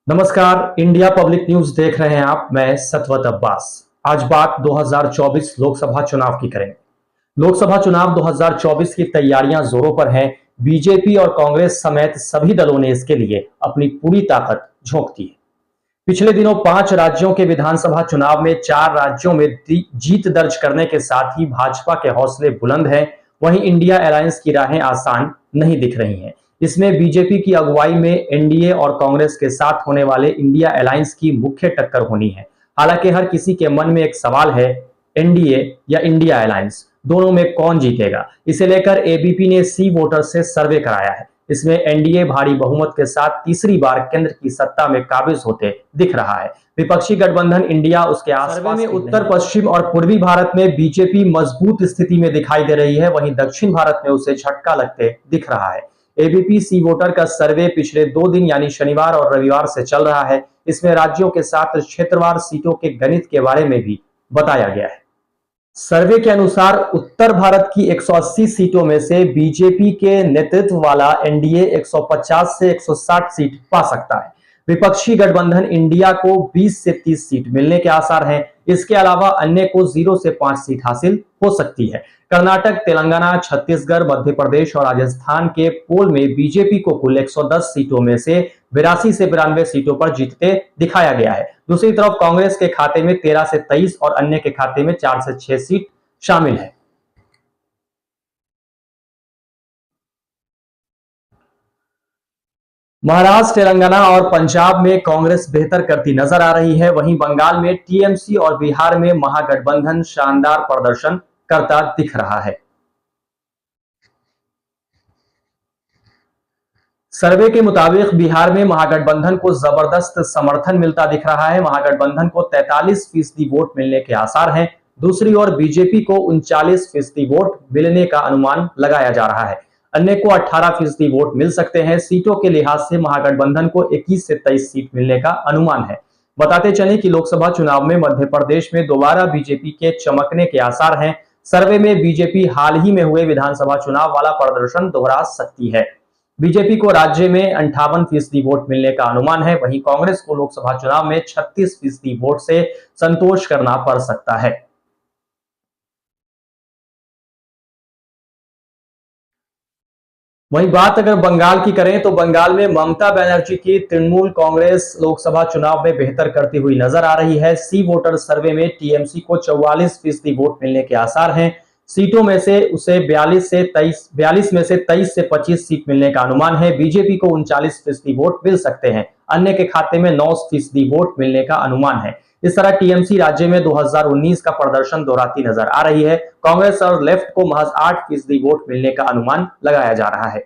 नमस्कार, India public news देख रहे हैं आप। मैं सतवत अब्बास। आज बात 2024 लोकसभा चुनाव की करेंगे। लोकसभा चुनाव 2024 की तैयारियां जोरों पर हैं। बीजेपी और कांग्रेस समेत सभी दलों ने इसके लिए अपनी पूरी ताकत झोंक दी है। पिछले दिनों 5 राज्यों के विधानसभा चुनाव में 4 राज्यों में जीत दर्ज करने के साथ ही भाजपा के हौसले बुलंद हैं। वहीं इंडिया अलायंस की राहें आसान नहीं दिख रही हैं। इसमें बीजेपी की अगुवाई में एनडीए और कांग्रेस के साथ होने वाले इंडिया अलायंस की मुख्य टक्कर होनी है। हालांकि हर किसी के मन में एक सवाल है, एनडीए या इंडिया अलायंस, दोनों में कौन जीतेगा? इसे लेकर एबीपी ने सी वोटर से सर्वे कराया है। इसमें एनडीए भारी बहुमत के साथ तीसरी बार केंद्र की सत्ता में काबिज होते दिख रहा है। विपक्षी गठबंधन इंडिया उसके आसपास में उत्तर पश्चिम और पूर्वी भारत में बीजेपी मजबूत स्थिति में दिखाई दे रही है, वहीं दक्षिण भारत में उसे झटका लगते दिख रहा है। एबीपी सी वोटर का सर्वे पिछले 2 दिन यानी शनिवार और रविवार से चल रहा है। इसमें राज्यों के साथ क्षेत्रवार सीटों के गणित के बारे में भी बताया गया है। सर्वे के अनुसार उत्तर भारत की 180 सीटों में से बीजेपी के नेतृत्व वाला एनडीए 150 से 160 सीट पा सकता है। विपक्षी गठबंधन इंडिया को 20 से 30 सीट मिलने के आसार हैं। इसके अलावा अन्य को 0 से 5 सीट हासिल हो सकती है। कर्नाटक, तेलंगाना, छत्तीसगढ़, मध्य प्रदेश और राजस्थान के पोल में बीजेपी को कुल 110 सीटों में से 82 से 92 सीटों पर जीतते दिखाया गया है। दूसरी तरफ कांग्रेस के खाते में 13 से 23 और अन्य के खाते में 4 से 6 सीट शामिल है। महाराष्ट्र, तेलंगाना और पंजाब में कांग्रेस बेहतर करती नजर आ रही है। वहीं बंगाल में टीएमसी और बिहार में महागठबंधन शानदार प्रदर्शन करता दिख रहा है। सर्वे के मुताबिक बिहार में महागठबंधन को जबरदस्त समर्थन मिलता दिख रहा है। महागठबंधन को 43% वोट मिलने के आसार हैं। दूसरी ओर बीजेपी को 39% वोट मिलने का अनुमान लगाया जा रहा है। अन्य को 18% वोट मिल सकते हैं। सीटों के लिहाज से महागठबंधन को 21 से 23 सीट मिलने का अनुमान है। बताते चले कि लोकसभा चुनाव में मध्य प्रदेश में दोबारा बीजेपी के चमकने के आसार हैं। सर्वे में बीजेपी हाल ही में हुए विधानसभा चुनाव वाला प्रदर्शन दोहरा सकती है। बीजेपी को राज्य में 58% वोट मिलने का अनुमान है। वहीं कांग्रेस को लोकसभा चुनाव में 36% वोट से संतोष करना पड़ सकता है। वहीं बात अगर बंगाल की करें तो बंगाल में ममता बनर्जी की तृणमूल कांग्रेस लोकसभा चुनाव में बेहतर करती हुई नजर आ रही है। सी वोटर सर्वे में टीएमसी को 44% वोट मिलने के आसार हैं। सीटों में से उसे 42 में से 23 से 25 सीट मिलने का अनुमान है। बीजेपी को 39% वोट मिल सकते हैं। अन्य के खाते में 9% वोट मिलने का अनुमान है। इस तरह टीएमसी राज्य में 2019 का प्रदर्शन दोहराती नजर आ रही है। कांग्रेस और लेफ्ट को महज 8% वोट मिलने का अनुमान लगाया जा रहा है।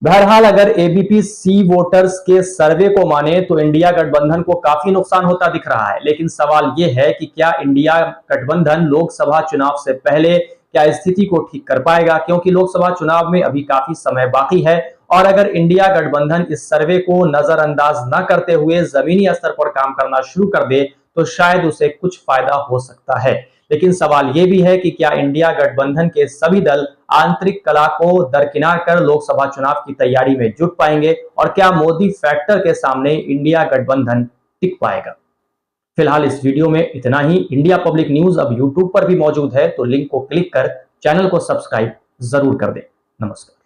बहरहाल अगर एबीपी सी वोटर्स के सर्वे को माने तो इंडिया गठबंधन को काफी नुकसान होता दिख रहा है। लेकिन सवाल यह है कि क्या इंडिया गठबंधन लोकसभा चुनाव से पहले क्या स्थिति को ठीक कर पाएगा, क्योंकि लोकसभा चुनाव में अभी काफी समय बाकी है। और अगर इंडिया गठबंधन इस सर्वे को नजरअंदाज न करते हुए जमीनी स्तर पर काम करना शुरू कर दे तो शायद उसे कुछ फायदा हो सकता है। लेकिन सवाल यह भी है कि क्या इंडिया गठबंधन के सभी दल आंतरिक कला को दरकिनार कर लोकसभा चुनाव की तैयारी में जुट पाएंगे, और क्या मोदी फैक्टर के सामने इंडिया गठबंधन टिक पाएगा? फिलहाल इस वीडियो में इतना ही। इंडिया पब्लिक न्यूज अब यूट्यूब पर भी मौजूद है, तो लिंक को क्लिक कर चैनल को सब्सक्राइब जरूर कर दें। नमस्कार।